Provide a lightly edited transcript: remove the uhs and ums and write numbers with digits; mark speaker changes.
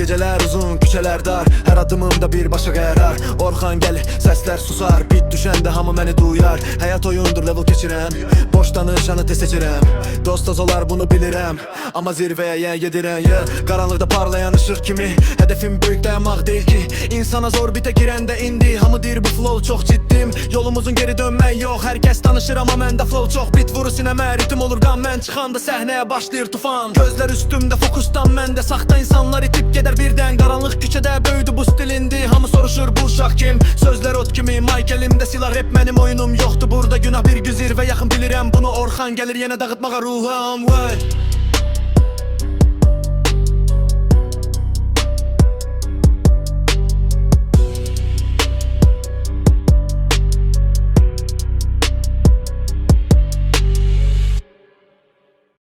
Speaker 1: Geceler uzun, küçələr dar, hər adımımda bir başa qərar. Orxan gəlir, səslər susar, bit düşəndə hamı məni duyar. Həyat oyundur, level keçirəm, boş danışanı tez seçirəm. Dost az olar bunu bilirəm, amma zirvəyə yedirəm, Qaranlıqda parlayan ışıq kimi, hədəfim böyük dayanmaq deyil ki. İnsana zor bitə girəndə indi, hamı deyir bu flow çox ciddim. Yolumuzun geri dönmək yox, hər kəs danışır amma məndə flow çox. Bit vurur sinəmə, ritim olur qan, mən çıxanda səhnəyə başlayır tufan. Gözlər üstümdə fokusdan məndə, saxta insanlar itib gedər birdən. Qaranlıq küçədə böyüdü bu stilindi, hamı soruşur bu uşaq kim. Sözlər ot kimi, mic elimdə silah, rap mənim oyunum yoxdur burada. Günah bir gün zirvə yaxın bilirəm bunu. Orxan gəlir yenə dağıtmağa ruham, vay.